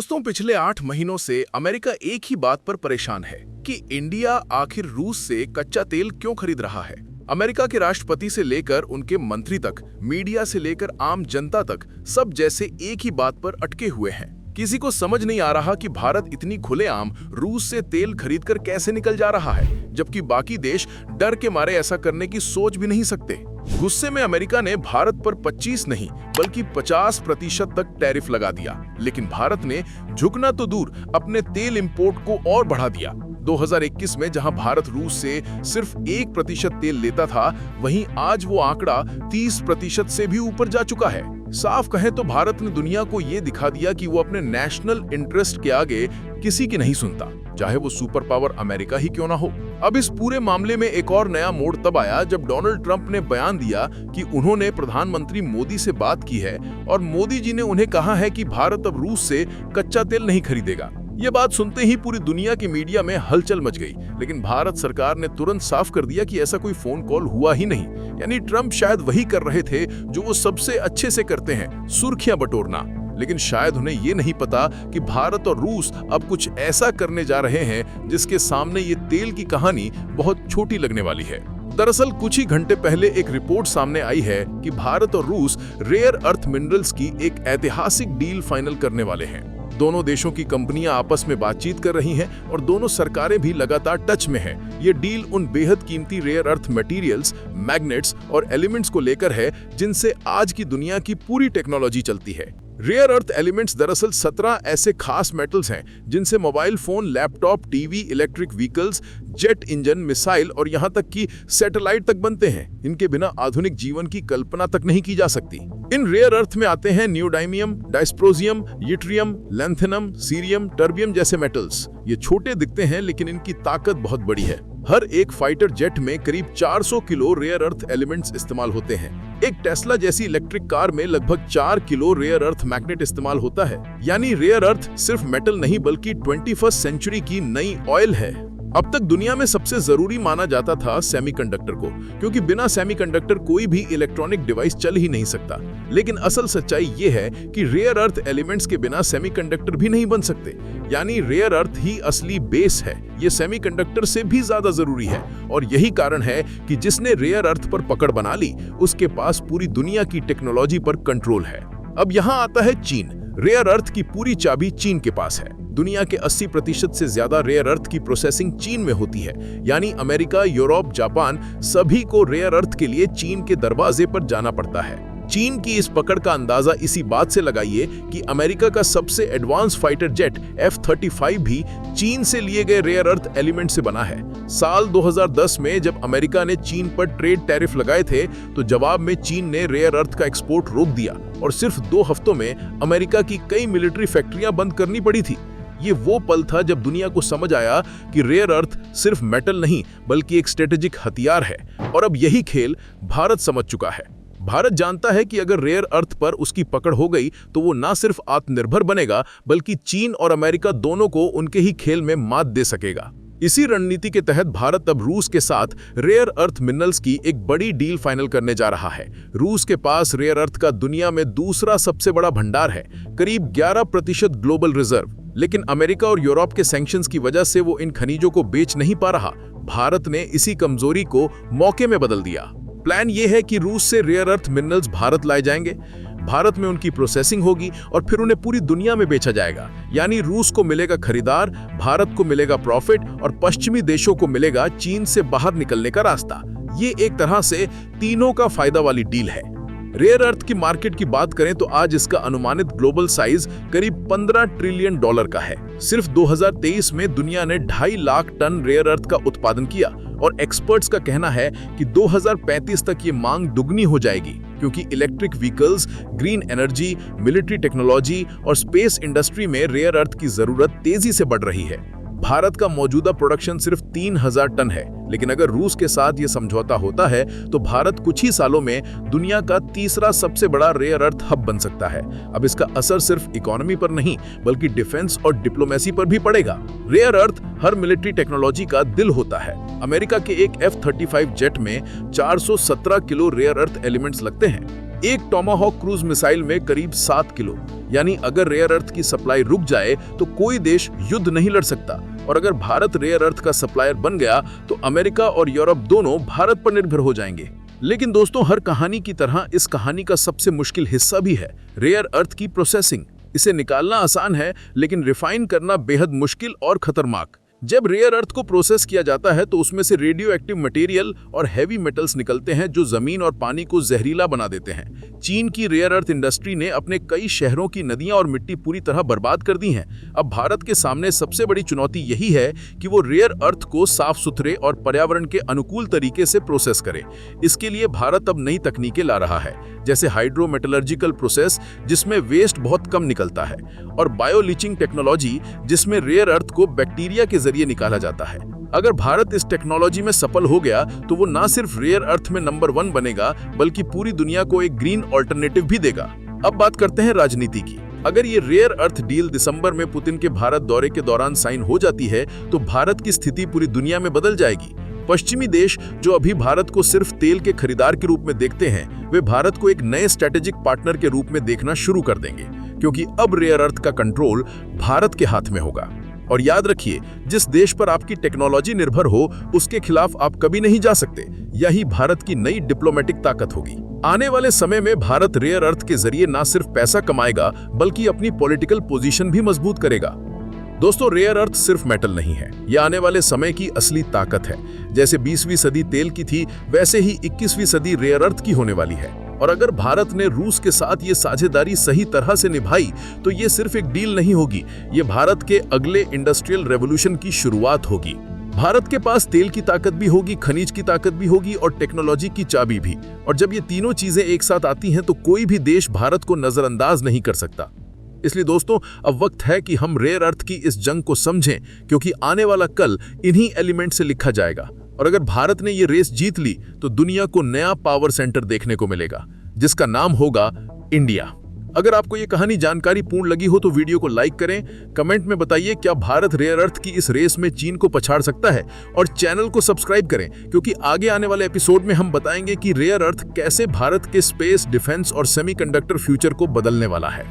दोस्तों, पिछले 8 महीनों से अमेरिका एक ही बात पर परेशान है कि इंडिया आखिर रूस से कच्चा तेल क्यों खरीद रहा है। अमेरिका के राष्ट्रपति से लेकर उनके मंत्री तक, मीडिया से लेकर आम जनता तक, सब जैसे एक ही बात पर अटके हुए हैं। किसी को समझ नहीं आ रहा कि भारत इतनी खुलेआम रूस से तेल खरीदकर कैसे निकल जा रहा है, जबकि बाकी देश डर के मारे ऐसा करने की सोच भी नहीं सकते। गुस्से में अमेरिका ने भारत पर 25 नहीं बल्कि 50% तक टैरिफ लगा दिया, लेकिन भारत ने झुकना तो दूर, अपने तेल इंपोर्ट को और बढ़ा दिया। 2021 में जहां भारत रूस से सिर्फ 1% तेल लेता था, वहीं आज वो आंकड़ा 30% से भी ऊपर जा चुका है। साफ कहें तो भारत ने दुनिया को ये दिखा दिया कि वो अपने नेशनल इंटरेस्ट के आगे किसी की नहीं सुनता, चाहे वो सुपर पावर अमेरिका ही क्यों ना हो। अब इस पूरे मामले में एक और नया मोड़ तब आया जब डोनाल्ड ट्रंप ने बयान दिया कि उन्होंने प्रधानमंत्री मोदी से बात की है और मोदी जी ने उन्हें कहा है कि भारत अब रूस से कच्चा तेल नहीं खरीदेगा। ये बात सुनते ही पूरी दुनिया के मीडिया में हलचल मच गई, लेकिन भारत सरकार ने तुरंत साफ कर दिया कि ऐसा कोई फोन कॉल हुआ ही नहीं। यानी ट्रंप शायद वही कर रहे थे जो वो सबसे अच्छे से करते हैं, सुर्खियां बटोरना। लेकिन शायद उन्हें ये नहीं पता कि भारत और रूस अब कुछ ऐसा करने जा रहे हैं जिसके सामने ये तेल की कहानी बहुत छोटी लगने वाली है। दरअसल कुछ ही घंटे पहले एक रिपोर्ट सामने आई है कि भारत और रूस रेयर अर्थ मिनरल्स की एक ऐतिहासिक डील फाइनल करने वाले हैं। दोनों देशों की कंपनियां आपस में बातचीत कर रही हैं और दोनों सरकारें भी लगातार टच में हैं। ये डील उन बेहद कीमती रेयर अर्थ मटेरियल्स, मैग्नेट्स और एलिमेंट्स को लेकर है जिनसे आज की दुनिया की पूरी टेक्नोलॉजी चलती है। रेयर अर्थ एलिमेंट्स दरअसल 17 ऐसे खास मेटल्स हैं जिनसे mobile phone, laptop, TV, electric vehicles, jet engine, missile और यहाँ तक कि सैटेलाइट तक बनते हैं। इनके बिना आधुनिक जीवन की कल्पना तक नहीं की जा सकती। इन रेयर अर्थ में आते हैं neodymium, dysprosium, yttrium, lanthanum, cerium, terbium जैसे मेटल्स। ये छोटे दिखते हैं लेकिन इनकी ताकत बहुत बड़ी है। हर एक फाइटर जेट में करीब 400 किलो रेयर अर्थ एलिमेंट्स इस्तेमाल होते हैं। एक टेस्ला जैसी इलेक्ट्रिक कार में लगभग 4 किलो रेयर अर्थ मैग्नेट इस्तेमाल होता है। यानी रेयर अर्थ सिर्फ मेटल नहीं बल्कि 21वीं सेंचुरी की नई ऑयल है। अब तक दुनिया में सबसे जरूरी माना जाता था सेमीकंडक्टर को, क्योंकि बिना सेमीकंडक्टर कोई भी इलेक्ट्रॉनिक डिवाइस चल ही नहीं सकता। लेकिन असल सच्चाई ये है कि रेयर अर्थ एलिमेंट्स के बिना सेमीकंडक्टर भी नहीं बन सकते। यानी रेयर अर्थ ही असली बेस है। ये सेमीकंडक्टर से भी ज्यादा जरूरी है और यही कारण है कि जिसने रेयर अर्थ पर पकड़ बना ली, उसके पास पूरी दुनिया की टेक्नोलॉजी पर कंट्रोल है। अब यहाँ आता है चीन। रेयर अर्थ की पूरी चाबी चीन के पास है। दुनिया के 80% से ज्यादा रेयर अर्थ की प्रोसेसिंग चीन में होती है। यानी अमेरिका, यूरोप, जापान सभी को रेयर अर्थ के लिए चीन के दरवाजे पर जाना पड़ता है। चीन की इस पकड़ का अंदाजा इसी बात से लगाइए कि अमेरिका का सबसे एडवांस फाइटर जेट F-35 भी चीन से लिए गए रेयर अर्थ एलिमेंट से बना है। साल 2010 में जब अमेरिका ने चीन पर ट्रेड टैरिफ लगाए थे, तो जवाब में चीन ने रेयर अर्थ का एक्सपोर्ट रोक दिया और सिर्फ 2 हफ्तों में अमेरिका की कई मिलिट्री फैक्ट्रियां बंद करनी पड़ी थी। ये वो पल था जब दुनिया को समझ आया कि रेयर अर्थ सिर्फ मेटल नहीं बल्कि एक स्ट्रेटेजिक हथियार है। और अब यही खेल भारत समझ चुका है। भारत जानता है कि अगर रेयर अर्थ पर उसकी पकड़ हो गई तो वो ना सिर्फ आत्मनिर्भर बनेगा बल्कि चीन और अमेरिका दोनों को उनके ही खेल में मात दे सकेगा। इसी रणनीति के तहत भारत अब रूस के साथ रेयर अर्थ मिनरल्स की एक बड़ी डील फाइनल करने जा रहा है। रूस के पास रेयर अर्थ का दुनिया में दूसरा सबसे बड़ा भंडार है, करीब 11% ग्लोबल रिजर्व। लेकिन अमेरिका और यूरोप के सैंक्शंस की वजह से वो इन खनिजों को बेच नहीं पा रहा। भारत ने इसी कमजोरी को मौके में बदल दिया। प्लान ये है कि रूस से रेयर अर्थ मिनरल्स भारत लाए जाएंगे, भारत में उनकी प्रोसेसिंग होगी और फिर उन्हें पूरी दुनिया में बेचा जाएगा। यानी रूस को मिलेगा खरीदार, भारत को मिलेगा प्रॉफिट और पश्चिमी देशों को मिलेगा चीन से बाहर निकलने का रास्ता। ये एक तरह से तीनों का फायदा वाली डील है। रेयर अर्थ की मार्केट की बात करें तो आज इसका अनुमानित ग्लोबल साइज करीब $15 ट्रिलियन का है। सिर्फ 2023 में दुनिया ने 2.5 लाख टन रेयर अर्थ का उत्पादन किया और एक्सपर्ट्स का कहना है कि 2035 तक ये मांग दुगनी हो जाएगी, क्योंकि electric vehicles, green energy, military technology और स्पेस इंडस्ट्री में रेयर अर्थ की जरूरत तेजी से बढ़ रही है। भारत का मौजूदा प्रोडक्शन सिर्फ 3000 टन है, लेकिन अगर रूस के साथ ये समझौता होता है तो भारत कुछ ही सालों में दुनिया का तीसरा सबसे बड़ा रेयर अर्थ हब बन सकता है। अब इसका असर सिर्फ इकोनॉमी पर नहीं बल्कि डिफेंस और डिप्लोमेसी पर भी पड़ेगा। रेयर अर्थ हर मिलिट्री टेक्नोलॉजी का दिल होता है। अमेरिका के एक F-35 जेट में 417 किलो रेयर अर्थ एलिमेंट्स लगते हैं। एक टोमाहॉक क्रूज मिसाइल में करीब 7 किलो। यानी अगर रेयर अर्थ की सप्लाई रुक जाए तो कोई देश युद्ध नहीं लड़ सकता, और अगर भारत रेयर अर्थ का सप्लायर बन गया तो अमेरिका और यूरोप दोनों भारत पर निर्भर हो जाएंगे। लेकिन दोस्तों, हर कहानी की तरह इस कहानी का सबसे मुश्किल हिस्सा भी है रेयर अर्थ की प्रोसेसिंग। इसे निकालना आसान है, लेकिन रिफाइन करना बेहद मुश्किल और खतरनाक। जब रेयर अर्थ को प्रोसेस किया जाता है तो उसमें से रेडियो एक्टिव मटेरियल और हैवी मेटल्स निकलते हैं जो जमीन और पानी को जहरीला बना देते हैं। चीन की रेयर अर्थ इंडस्ट्री ने अपने कई शहरों की नदियां और मिट्टी पूरी तरह बर्बाद कर दी हैं। अब भारत के सामने सबसे बड़ी चुनौती यही है कि वो रेयर अर्थ को साफ सुथरे और पर्यावरण के अनुकूल तरीके से प्रोसेस करे। इसके लिए भारत अब नई तकनीकें ला रहा है, जैसे हाइड्रोमेटलर्जिकल प्रोसेस जिसमें वेस्ट बहुत कम निकलता है, और बायो लीचिंग टेक्नोलॉजी जिसमें रेयर अर्थ को बैक्टीरिया के जरिए निकाला जाता है। अगर भारत इस टेक्नोलॉजी में सफल हो गया तो वो ना सिर्फ रेयर अर्थ में नंबर 1 बनेगा, बल्कि पूरी दुनिया को एक ग्रीन ऑल्टरनेटिव भी देगा। अब बात करते हैं राजनीति की। अगर ये रेयर अर्थ डील दिसंबर में पुतिन के भारत दौरे के दौरान साइन हो जाती है तो भारत की स्थिति पूरी दुनिया में बदल जाएगी। पश्चिमी देश जो अभी भारत को सिर्फ तेल के खरीदार के रूप में देखते हैं, वे भारत को एक नए स्ट्रेटेजिक पार्टनर के रूप में देखना शुरू कर देंगे, क्योंकि अब रेयर अर्थ का कंट्रोल भारत के हाथ में होगा। और याद रखिए, जिस देश पर आपकी टेक्नोलॉजी निर्भर हो उसके खिलाफ आप कभी नहीं जा सकते। यही भारत की नई डिप्लोमेटिक ताकत होगी। आने वाले समय में भारत रेयर अर्थ के जरिए न सिर्फ पैसा कमाएगा, बल्कि अपनी पॉलिटिकल पोजीशन भी मजबूत करेगा। दोस्तों, रेयर अर्थ सिर्फ मेटल नहीं है, यह आने वाले समय की असली ताकत है। जैसे 20वीं सदी तेल की थी, वैसे ही 21वीं सदी रेयर अर्थ की होने वाली है। और अगर भारत ने रूस के साथ ये साझेदारी सही तरह से निभाई तो ये सिर्फ एक डील नहीं होगी, ये भारत के अगले इंडस्ट्रियल रेवोल्यूशन की शुरुआत होगी। भारत के पास तेल की ताकत भी होगी, खनिज की ताकत भी होगी और टेक्नोलॉजी की चाबी भी। और जब ये तीनों चीजें एक साथ आती हैं तो कोई भी देश भारत को नजरअंदाज नहीं कर सकता। इसलिए दोस्तों, अब वक्त है कि हम रेयर अर्थ की इस जंग को समझें, क्योंकि आने वाला कल इन्हीं एलिमेंट से लिखा जाएगा। और अगर भारत ने ये रेस जीत ली तो दुनिया को नया पावर सेंटर देखने को मिलेगा, जिसका नाम होगा इंडिया। अगर आपको ये कहानी जानकारी पूर्ण लगी हो तो वीडियो को लाइक करें, कमेंट में बताइए क्या भारत रेयर अर्थ की इस रेस में चीन को पछाड़ सकता है, और चैनल को सब्सक्राइब करें, क्योंकि आगे आने वाले एपिसोड में हम बताएंगे कि रेयर अर्थ कैसे भारत के स्पेस, डिफेंस और सेमीकंडक्टर फ्यूचर को बदलने वाला है।